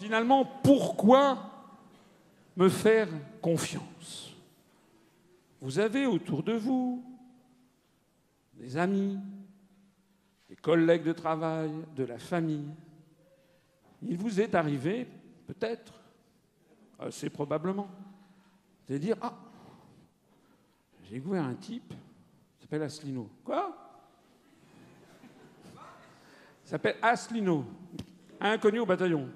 Finalement, pourquoi me faire confiance? Vous avez autour de vous des amis, des collègues de travail, de la famille. Il vous est arrivé, peut-être, assez probablement, de dire « Ah, j'ai découvert un type, il s'appelle Asselineau. » Quoi? Il s'appelle Asselineau, inconnu au bataillon.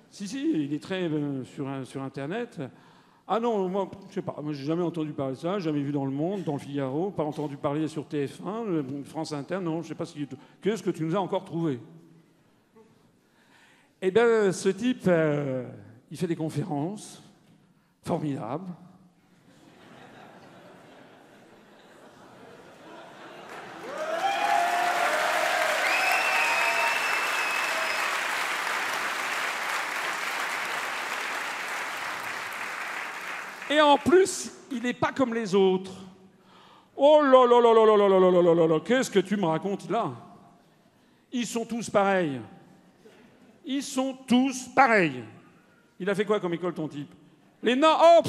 Si, il est très sur Internet. Ah non, moi, je sais pas, moi j'ai jamais entendu parler de ça, jamais vu dans Le Monde, dans Le Figaro, pas entendu parler sur TF1, France Inter, non, je sais pas si... Qu'est-ce que tu nous as encore trouvé? Eh bien, ce type, il fait des conférences formidables. Et en plus, il n'est pas comme les autres. Oh là là là là là là là là là là là, qu'est-ce que tu me racontes là? Ils sont tous pareils. Ils sont tous pareils. Il a fait quoi comme école, ton type? Oh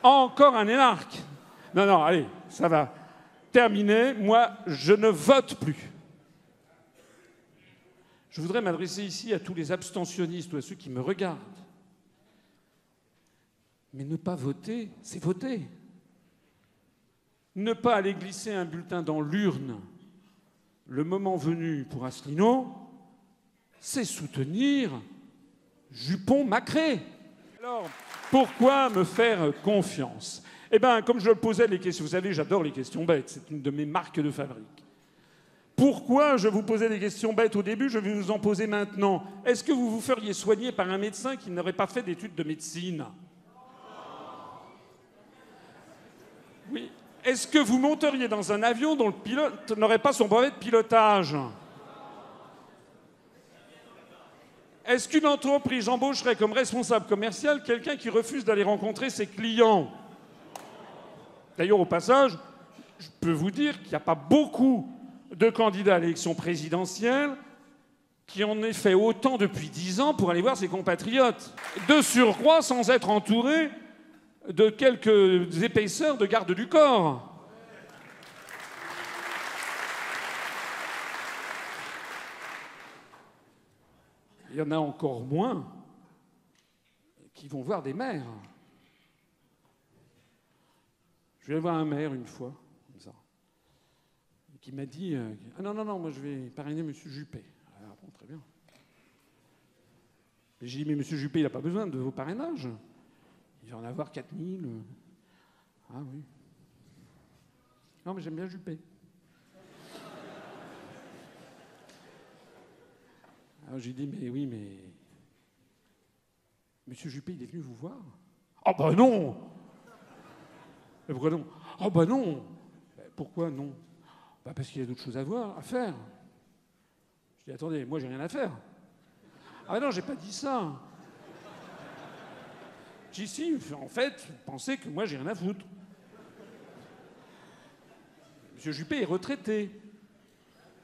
encore un énarque. Non, non, allez, ça va. Terminé. Moi, je ne vote plus. Je voudrais m'adresser ici à tous les abstentionnistes ou à ceux qui me regardent. Mais ne pas voter, c'est voter. Ne pas aller glisser un bulletin dans l'urne le moment venu pour Asselineau, c'est soutenir Jupon-Macré. Alors, pourquoi me faire confiance? Eh bien, comme je le posais les questions, vous savez, j'adore les questions bêtes, c'est une de mes marques de fabrique. Pourquoi je vous posais des questions bêtes au début, je vais vous en poser maintenant. Est-ce que vous vous feriez soigner par un médecin qui n'aurait pas fait d'études de médecine? Oui. Est-ce que vous monteriez dans un avion dont le pilote n'aurait pas son brevet de pilotage? Est-ce qu'une entreprise embaucherait comme responsable commercial quelqu'un qui refuse d'aller rencontrer ses clients? D'ailleurs, au passage, je peux vous dire qu'il n'y a pas beaucoup de candidats à l'élection présidentielle qui en aient fait autant depuis 10 ans pour aller voir ses compatriotes. De surcroît, sans être entouré de quelques épaisseurs de garde du corps. Il y en a encore moins qui vont voir des maires. Je vais aller voir un maire une fois, comme ça, qui m'a dit « Ah non, non, non, moi je vais parrainer M. Juppé. » Ah bon, très bien. J'ai dit « Mais M. Juppé, il n'a pas besoin de vos parrainages. Il va en avoir 4000. Ah oui. Non, mais j'aime bien Juppé. » Alors j'ai dit « Mais oui, mais... Monsieur Juppé, il est venu vous voir? » « Ah bah non! » « Mais pourquoi non? »« Ah bah non! » »« Pourquoi non? » »« Bah parce qu'il y a d'autres choses à faire. » Je dis « Attendez, moi j'ai rien à faire. »« Ah non, j'ai pas dit ça. » J'ai dit « Si, en fait, vous pensez que moi j'ai rien à foutre. » Monsieur Juppé est retraité.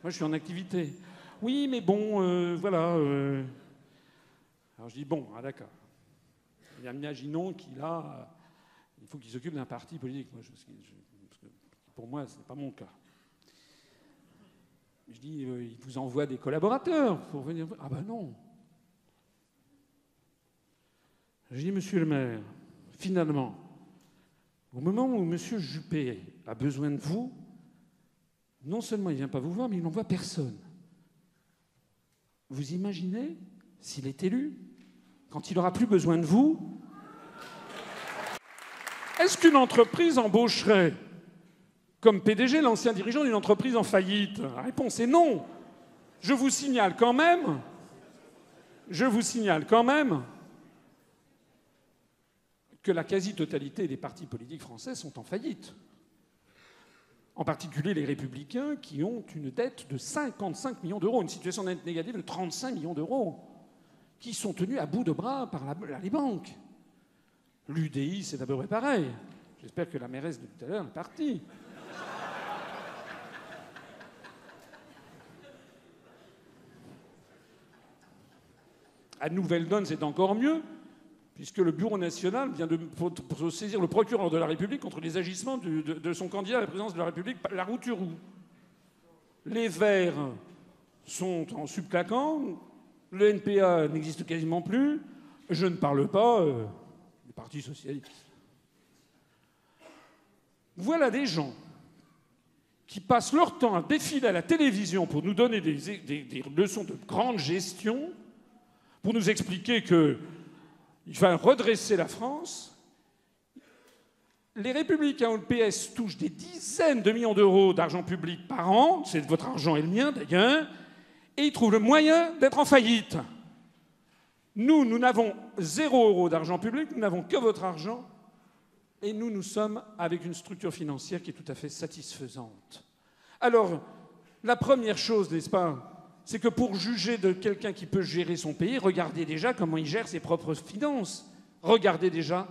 Moi je suis en activité. « Oui, mais bon, voilà. » Alors je dis « Bon, ah, d'accord. Imaginons qu'il a... Il faut qu'il s'occupe d'un parti politique. Moi, parce que pour moi, ce n'est pas mon cas. Je dis, il vous envoie des collaborateurs pour venir... Ah ben non. Je dis, monsieur le maire, finalement, au moment où monsieur Juppé a besoin de vous, non seulement il ne vient pas vous voir, mais il n'envoie personne. Vous imaginez, s'il est élu, quand il n'aura plus besoin de vous... Est-ce qu'une entreprise embaucherait comme PDG l'ancien dirigeant d'une entreprise en faillite? La réponse est non. Je vous signale quand même que la quasi-totalité des partis politiques français sont en faillite. En particulier les Républicains qui ont une dette de 55 millions d'euros, une situation nette négative de 35 millions d'euros, qui sont tenus à bout de bras par les banques. L'UDI, c'est à peu près pareil. J'espère que la mairesse de tout à l'heure est partie. À Nouvelle-Donne, c'est encore mieux, puisque le Bureau national vient pour saisir le procureur de la République contre les agissements de son candidat à la présidence de la République, Larouturou. Les Verts sont en subclaquant, le NPA n'existe quasiment plus, je ne parle pas du Parti socialiste. Voilà des gens qui passent leur temps à défiler à la télévision pour nous donner des leçons de grande gestion, pour nous expliquer qu'il va redresser la France. Les Républicains ou le PS touchent des dizaines de millions d'euros d'argent public par an, c'est votre argent et le mien d'ailleurs, et ils trouvent le moyen d'être en faillite. Nous n'avons 0 euro d'argent public, nous n'avons que votre argent, et nous sommes avec une structure financière qui est tout à fait satisfaisante. Alors, la première chose, n'est-ce pas, c'est que pour juger de quelqu'un qui peut gérer son pays, regardez déjà comment il gère ses propres finances. Regardez déjà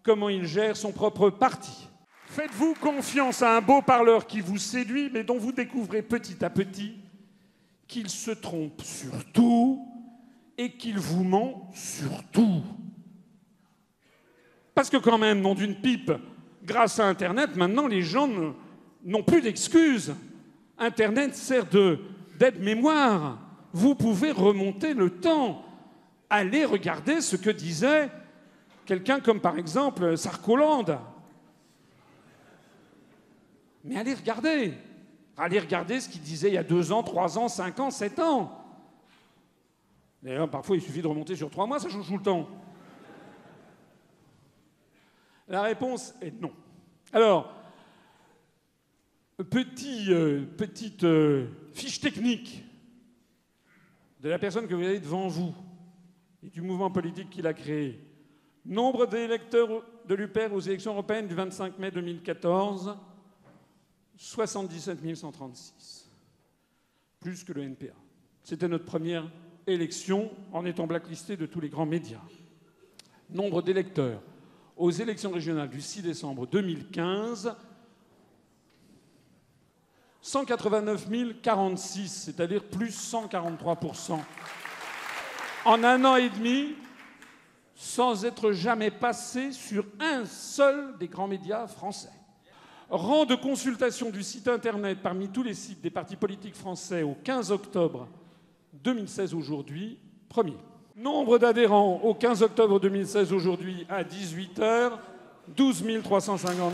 comment il gère son propre parti. Faites-vous confiance à un beau parleur qui vous séduit, mais dont vous découvrez petit à petit qu'il se trompe sur tout et qu'il vous ment sur tout. Parce que quand même, nom d'une pipe, grâce à Internet, maintenant, les gens n'ont plus d'excuses. Internet sert d'aide-mémoire. Vous pouvez remonter le temps. Allez regarder ce que disait quelqu'un comme, par exemple, Sarkoland. Mais allez regarder. Allez regarder ce qu'il disait il y a 2 ans, 3 ans, 5 ans, 7 ans. D'ailleurs, parfois, il suffit de remonter sur 3 mois, ça change tout le temps. La réponse est non. Alors, petite fiche technique de la personne que vous avez devant vous et du mouvement politique qu'il a créé. Nombre d'électeurs de l'UPR aux élections européennes du 25 mai 2014, 77 136. Plus que le NPA. C'était notre première élection en étant blacklisté de tous les grands médias. Nombre d'électeurs aux élections régionales du 6 décembre 2015, 189 046, c'est-à-dire plus 143%. En 1 an et demi, sans être jamais passé sur un seul des grands médias français. Rang de consultation du site internet parmi tous les sites des partis politiques français au 15 octobre 2016 aujourd'hui, premier. Nombre d'adhérents au 15 octobre 2016 aujourd'hui à 18h, 12 353.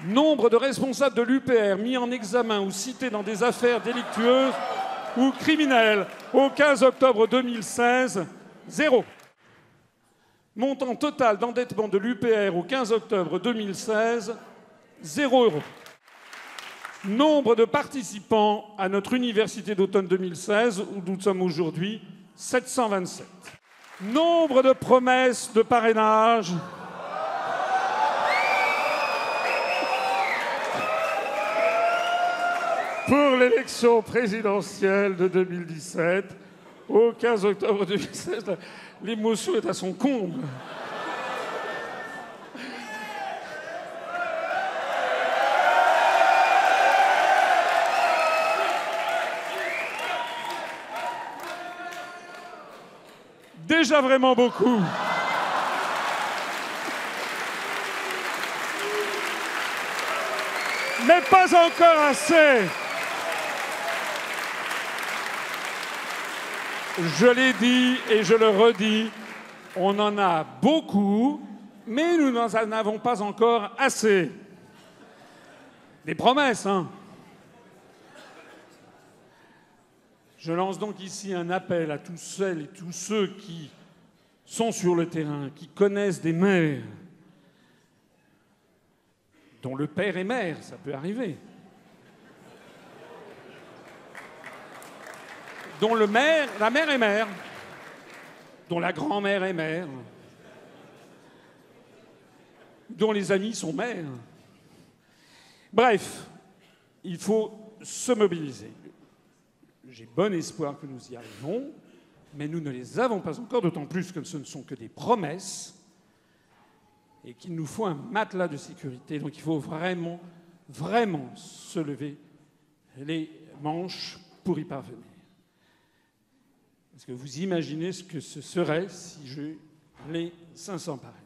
Nombre de responsables de l'UPR mis en examen ou cités dans des affaires délictueuses ou criminelles au 15 octobre 2016, 0. Montant total d'endettement de l'UPR au 15 octobre 2016, 0 €. Nombre de participants à notre université d'automne 2016, où nous sommes aujourd'hui, 727. Nombre de promesses de parrainage. Pour l'élection présidentielle de 2017, au 15 octobre 2016, l'émotion est à son comble. Déjà vraiment beaucoup. Mais pas encore assez. Je l'ai dit et je le redis, on en a beaucoup, mais nous n'en avons pas encore assez. Des promesses, hein. Je lance donc ici un appel à tous celles et tous ceux qui sont sur le terrain, qui connaissent des maires, dont le père est maire, ça peut arriver, dont la mère est mère, dont la grand-mère est mère, dont les amis sont maires. Bref, il faut se mobiliser. J'ai bon espoir que nous y arrivons, mais nous ne les avons pas encore, d'autant plus que ce ne sont que des promesses et qu'il nous faut un matelas de sécurité. Donc il faut vraiment, vraiment se lever les manches pour y parvenir. Est-ce que vous imaginez ce que ce serait si j'ai les 500 parrainages?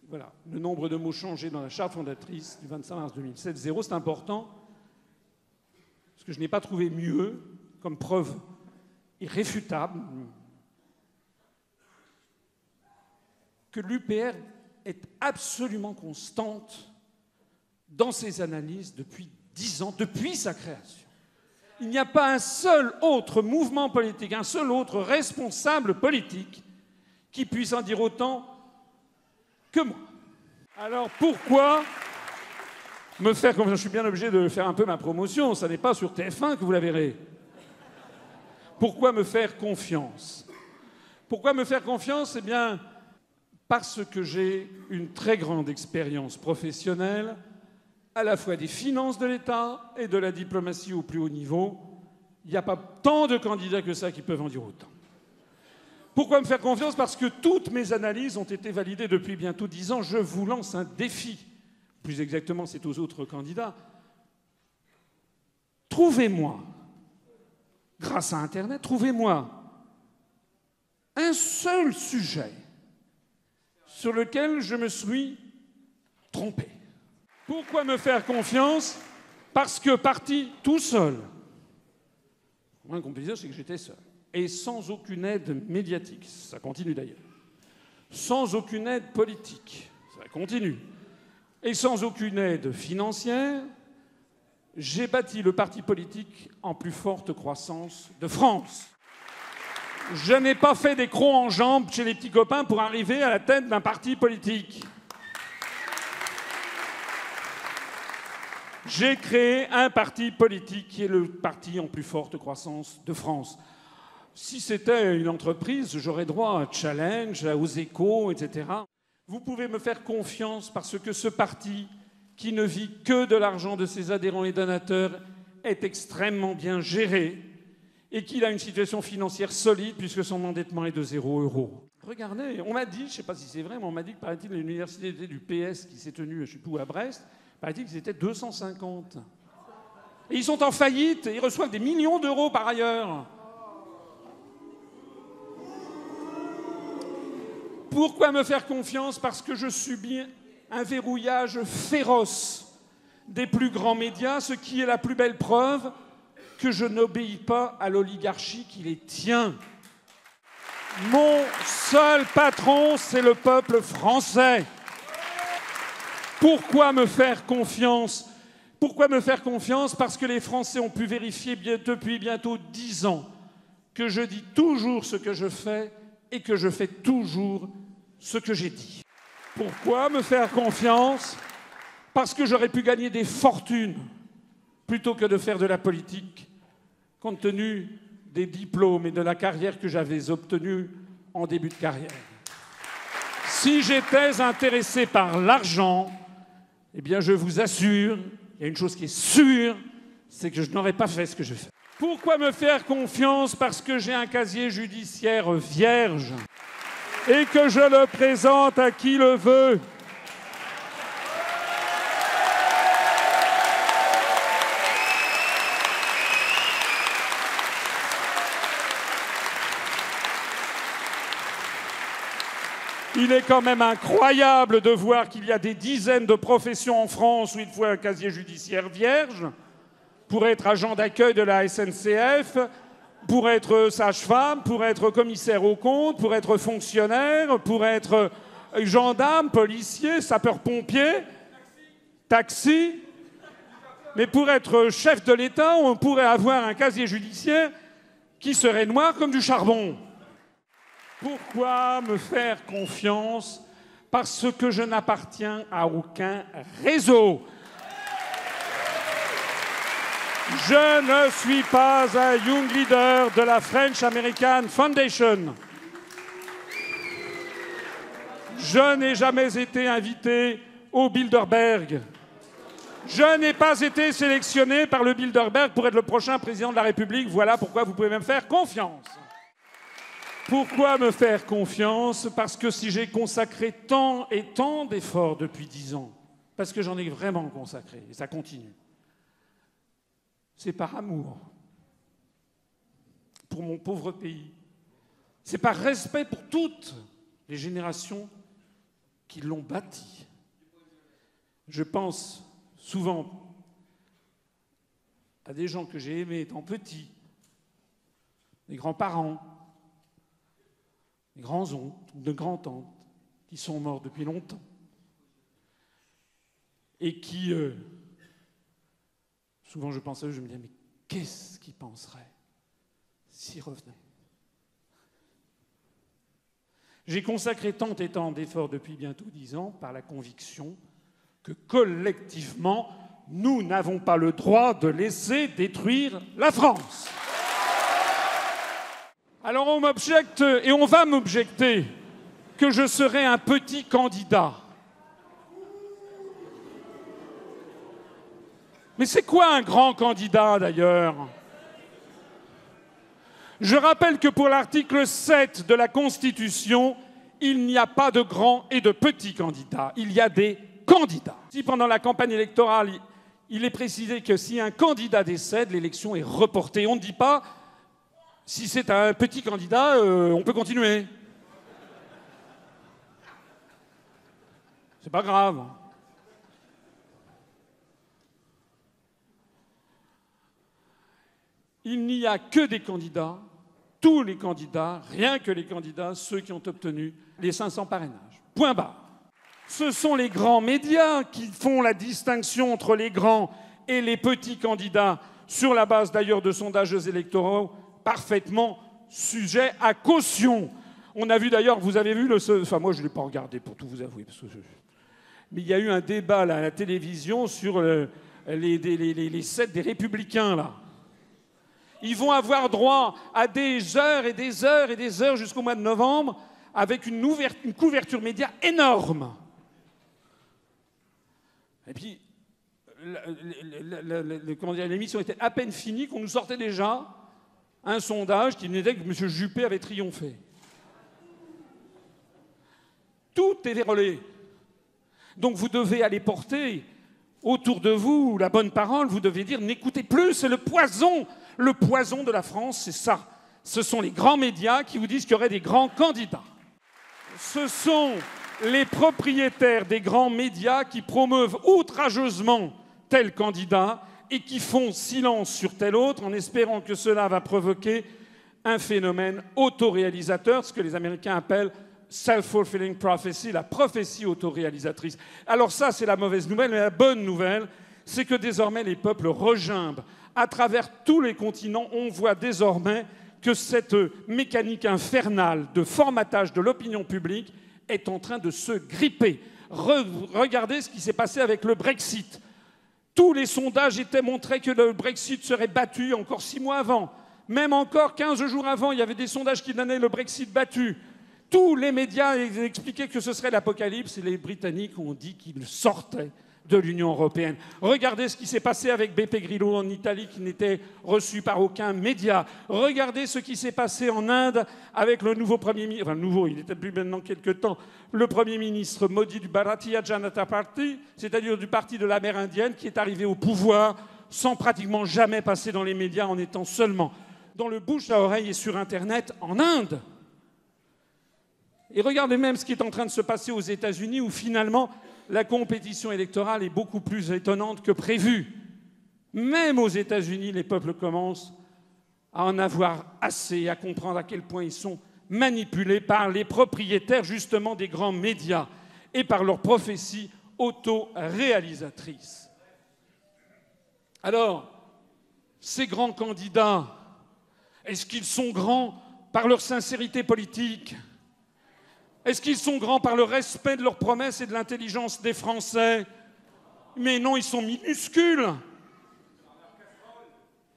Voilà, le nombre de mots changés dans la charte fondatrice du 25 mars 2007, 0, c'est important, parce que je n'ai pas trouvé mieux comme preuve irréfutable que l'UPR est absolument constante dans ses analyses depuis 10 ans, depuis sa création. Il n'y a pas un seul autre mouvement politique, un seul autre responsable politique qui puisse en dire autant que moi. Alors pourquoi me faire confiance? Je suis bien obligé de faire un peu ma promotion, ça n'est pas sur TF1 que vous la verrez. Pourquoi me faire confiance? Pourquoi me faire confiance? Eh bien, parce que j'ai une très grande expérience professionnelle, à la fois des finances de l'État et de la diplomatie au plus haut niveau. Il n'y a pas tant de candidats que ça qui peuvent en dire autant. Pourquoi me faire confiance? Parce que toutes mes analyses ont été validées depuis bientôt 10 ans. Je vous lance un défi. Plus exactement, c'est aux autres candidats. Trouvez-moi, grâce à Internet, trouvez-moi un seul sujet sur lequel je me suis trompé. Pourquoi me faire confiance? Parce que parti tout seul. Le moins qu'on puisse dire, c'est que j'étais seul. Et sans aucune aide médiatique. Ça continue d'ailleurs. Sans aucune aide politique. Ça continue. Et sans aucune aide financière, j'ai bâti le parti politique en plus forte croissance de France. Je n'ai pas fait des crocs en jambes chez les petits copains pour arriver à la tête d'un parti politique. J'ai créé un parti politique qui est le parti en plus forte croissance de France. Si c'était une entreprise, j'aurais droit à Challenge, aux Échos, etc. Vous pouvez me faire confiance parce que ce parti, qui ne vit que de l'argent de ses adhérents et donateurs, est extrêmement bien géré et qu'il a une situation financière solide puisque son endettement est de 0 €. Regardez, on m'a dit, je ne sais pas si c'est vrai, mais on m'a dit que, paraît-il, l'université du PS qui s'est tenue, je ne sais plus où, à Brest, paraît-il qu'ils étaient 250. Et ils sont en faillite, et ils reçoivent des millions d'euros par ailleurs. Pourquoi me faire confiance? Parce que je subis un verrouillage féroce des plus grands médias, ce qui est la plus belle preuve que je n'obéis pas à l'oligarchie qui les tient. Mon seul patron, c'est le peuple français. Pourquoi me faire confiance? Pourquoi me faire confiance? Parce que les Français ont pu vérifier depuis bientôt 10 ans que je dis toujours ce que je fais et que je fais toujours ce que j'ai dit. Pourquoi me faire confiance? Parce que j'aurais pu gagner des fortunes plutôt que de faire de la politique, compte tenu des diplômes et de la carrière que j'avais obtenue en début de carrière. Si j'étais intéressé par l'argent, eh bien, je vous assure, il y a une chose qui est sûre, c'est que je n'aurais pas fait ce que je fais. Pourquoi me faire confiance? Parce que j'ai un casier judiciaire vierge et que je le présente à qui le veut. Il est quand même incroyable de voir qu'il y a des dizaines de professions en France où il faut un casier judiciaire vierge pour être agent d'accueil de la SNCF, pour être sage-femme, pour être commissaire aux comptes, pour être fonctionnaire, pour être gendarme, policier, sapeur-pompier, taxi. Mais pour être chef de l'État, on pourrait avoir un casier judiciaire qui serait noir comme du charbon. Pourquoi me faire confiance? Parce que je n'appartiens à aucun réseau. Je ne suis pas un young leader de la French American Foundation. Je n'ai jamais été invité au Bilderberg. Je n'ai pas été sélectionné par le Bilderberg pour être le prochain président de la République. Voilà pourquoi vous pouvez me faire confiance. Pourquoi me faire confiance? Parce que si j'ai consacré tant et tant d'efforts depuis 10 ans, parce que j'en ai vraiment consacré, et ça continue, c'est par amour. pour mon pauvre pays. C'est par respect pour toutes les générations qui l'ont bâti. Je pense souvent à des gens que j'ai aimés étant petit, des grands-parents, des grands-oncles, de grands-tantes, qui sont morts depuis longtemps et qui, souvent je pense à eux, je me dis, mais qu'est-ce qu'ils penseraient s'ils revenaient? J'ai consacré tant et tant d'efforts depuis bientôt 10 ans par la conviction que collectivement, nous n'avons pas le droit de laisser détruire la France. Alors on m'objecte, et on va m'objecter, que je serai un petit candidat. Mais c'est quoi un grand candidat, d'ailleurs? Je rappelle que pour l'article 7 de la Constitution, il n'y a pas de grands et de petits candidats. Il y a des candidats. Si pendant la campagne électorale, il est précisé que si un candidat décède, l'élection est reportée. On ne dit pas, si c'est un petit candidat, on peut continuer. C'est pas grave. Il n'y a que des candidats, tous les candidats, rien que les candidats, ceux qui ont obtenu les 500 parrainages. Point barre. Ce sont les grands médias qui font la distinction entre les grands et les petits candidats, sur la base d'ailleurs de sondages électoraux parfaitement sujets à caution. On a vu d'ailleurs, vous avez vu enfin moi je ne l'ai pas regardé pour tout vous avouer, mais il y a eu un débat là, à la télévision sur les 7 des Républicains là. Ils vont avoir droit à des heures et des heures et des heures jusqu'au mois de novembre avec une couverture média énorme. Et puis, l'émission était à peine finie qu'on nous sortait déjà un sondage qui nous disait que M. Juppé avait triomphé. Tout est vérolé. Donc vous devez aller porter autour de vous la bonne parole, vous devez dire n'écoutez plus, c'est le poison. Le poison de la France, c'est ça. Ce sont les grands médias qui vous disent qu'il y aurait des grands candidats. Ce sont les propriétaires des grands médias qui promeuvent outrageusement tel candidat et qui font silence sur tel autre en espérant que cela va provoquer un phénomène autoréalisateur, ce que les Américains appellent self-fulfilling prophecy, la prophétie autoréalisatrice. Alors ça, c'est la mauvaise nouvelle, mais la bonne nouvelle, c'est que désormais les peuples regimbent. À travers tous les continents, on voit désormais que cette mécanique infernale de formatage de l'opinion publique est en train de se gripper. Regardez ce qui s'est passé avec le Brexit. Tous les sondages montraient que le Brexit serait battu encore 6 mois avant. Même encore 15 jours avant, il y avait des sondages qui donnaient le Brexit battu. Tous les médias expliquaient que ce serait l'apocalypse et les Britanniques ont dit qu'ils sortaient de l'Union européenne. Regardez ce qui s'est passé avec Beppe Grillo en Italie qui n'était reçu par aucun média. Regardez ce qui s'est passé en Inde avec le nouveau Premier ministre, enfin nouveau, il était plus maintenant quelque temps, le Premier ministre Modi du Bharatiya Janata Party, c'est-à-dire du parti de la mer Indienne, qui est arrivé au pouvoir sans pratiquement jamais passer dans les médias, en étant seulement dans le bouche à oreille et sur Internet en Inde. Et regardez même ce qui est en train de se passer aux États-Unis, où finalement la compétition électorale est beaucoup plus étonnante que prévu. Même aux États-Unis, les peuples commencent à en avoir assez, à comprendre à quel point ils sont manipulés par les propriétaires justement des grands médias et par leurs prophéties auto-réalisatrices. Alors, ces grands candidats, est-ce qu'ils sont grands par leur sincérité politique ? Est-ce qu'ils sont grands par le respect de leurs promesses et de l'intelligence des Français? Mais non, ils sont minuscules.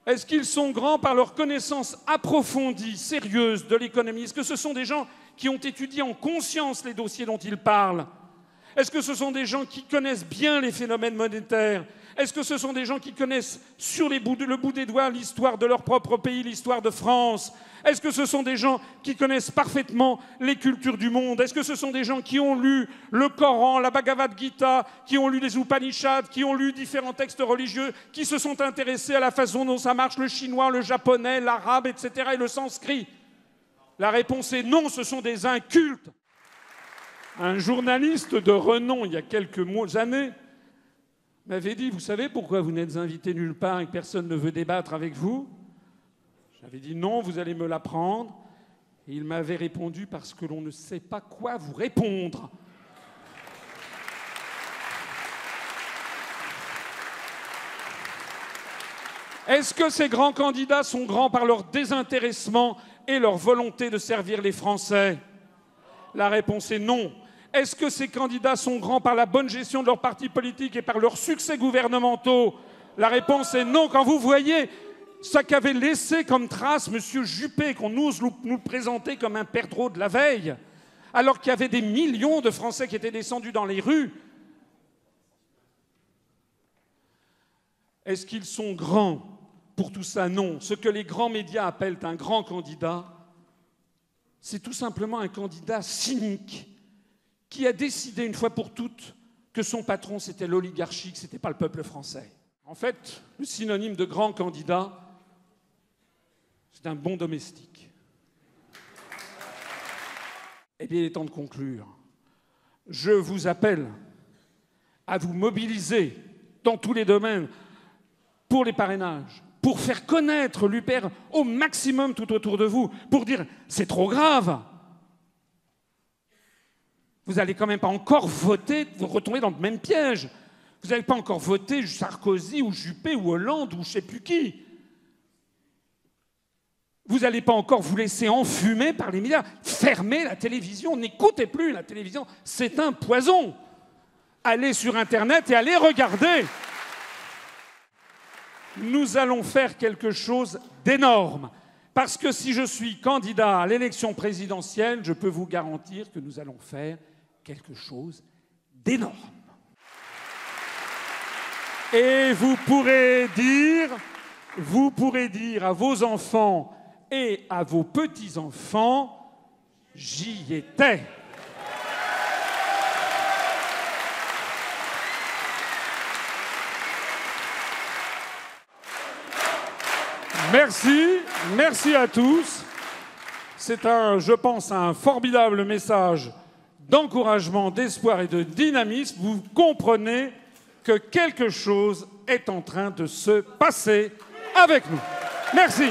Est-ce qu'ils sont grands par leur connaissance approfondie, sérieuse de l'économie? Est-ce que ce sont des gens qui ont étudié en conscience les dossiers dont ils parlent? Est-ce que ce sont des gens qui connaissent bien les phénomènes monétaires? Est-ce que ce sont des gens qui connaissent sur le bout des doigts l'histoire de leur propre pays, l'histoire de France? Est-ce que ce sont des gens qui connaissent parfaitement les cultures du monde? Est-ce que ce sont des gens qui ont lu le Coran, la Bhagavad Gita, qui ont lu les Upanishads, qui ont lu différents textes religieux, qui se sont intéressés à la façon dont ça marche le chinois, le japonais, l'arabe, etc. et le sanskrit? La réponse est non, ce sont des incultes. Un journaliste de renom, il y a quelques années, m'avait dit « Vous savez pourquoi vous n'êtes invité nulle part et que personne ne veut débattre avec vous ?» J'avais dit « Non, vous allez me l'apprendre. » Et il m'avait répondu « Parce que l'on ne sait pas quoi vous répondre. » Est-ce que ces grands candidats sont grands par leur désintéressement et leur volonté de servir les Français? La réponse est non. Est-ce que ces candidats sont grands par la bonne gestion de leur parti politique et par leurs succès gouvernementaux? La réponse est non. Quand vous voyez ce qu'avait laissé comme trace M. Juppé, qu'on ose nous présenter comme un perdreau de la veille, alors qu'il y avait des millions de Français qui étaient descendus dans les rues, est-ce qu'ils sont grands pour tout ça? Non. Ce que les grands médias appellent un grand candidat, c'est tout simplement un candidat cynique qui a décidé une fois pour toutes que son patron, c'était l'oligarchie, que ce n'était pas le peuple français. En fait, le synonyme de grand candidat, c'est un bon domestique. Eh bien, il est temps de conclure. Je vous appelle à vous mobiliser dans tous les domaines pour les parrainages, pour faire connaître l'UPR au maximum tout autour de vous, pour dire « c'est trop grave ». Vous n'allez quand même pas encore voter, vous retombez dans le même piège. Vous n'allez pas encore voter Sarkozy ou Juppé ou Hollande ou je ne sais plus qui. Vous n'allez pas encore vous laisser enfumer par les médias. Fermez la télévision, n'écoutez plus la télévision, c'est un poison. Allez sur Internet et allez regarder. Nous allons faire quelque chose d'énorme. Parce que si je suis candidat à l'élection présidentielle, je peux vous garantir que nous allons faire quelque chose d'énorme. Et vous pourrez dire à vos enfants et à vos petits-enfants, j'y étais. Merci à tous. C'est je pense, un formidable message d'encouragement, d'espoir et de dynamisme. Vous comprenez que quelque chose est en train de se passer avec nous. Merci.